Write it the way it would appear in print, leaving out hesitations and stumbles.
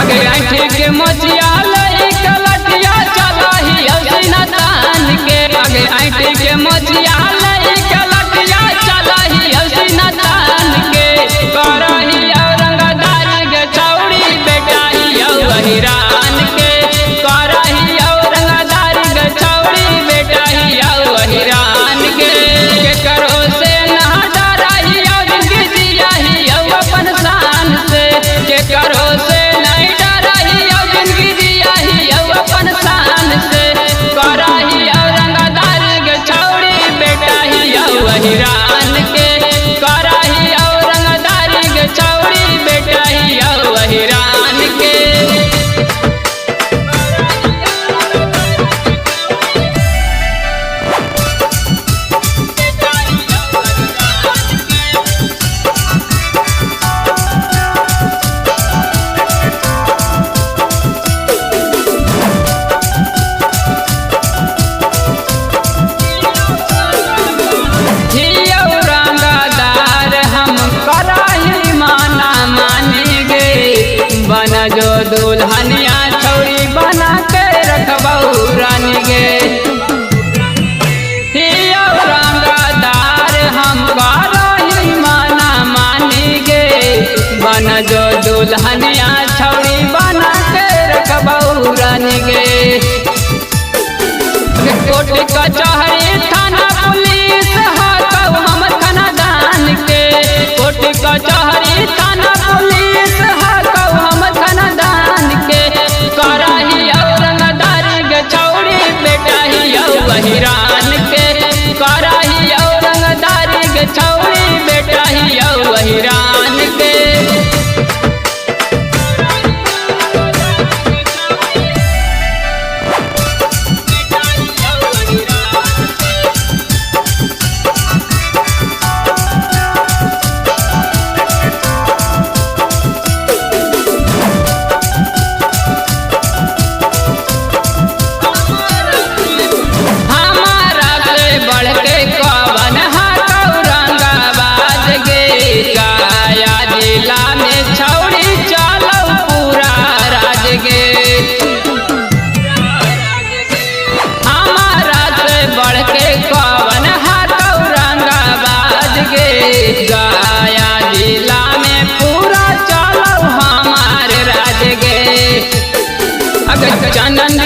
आगे आँखी के मोचिया लई कलटिया चलाही औसीना तान के आगे आँखी के मोचिया लई कलटिया चलाही औसीना तान के करही औरंगदारी के चौड़ी बेटाही औहिरान के करही औरंगदारी के चौड़ी बेटाही औहिरान के करो से ना डराही और जिंदगी जियाही अपन शान से के करो से नहीं डराही और जिंदगी जियाही अपन शान से करही औरंगदारी के चौड़ी बेटाही औहिरान के करही औरंगदारी के चौड़ी बेटाही औहिरान के बना जो दुल्हनिया छौरी बना के रखबऊ रानी गे रंगदार हम करही माना मानी गे बना जो दुल्हनिया छौरी बना के रखबऊ रानी गे कोर्ट कचहरी थाना पुलिस हकऊ हमर खानदान के कोर्ट कचहरी थाना पुलिस हकऊ हमर खानदान के करही औरंगदारी के चौड़ी बेटाही औहिरान के करही औरंगदारी के चौड़ी बेटाही औहिरान के गया जिला में पूरा चलो हमारे राज गे अगर चंदन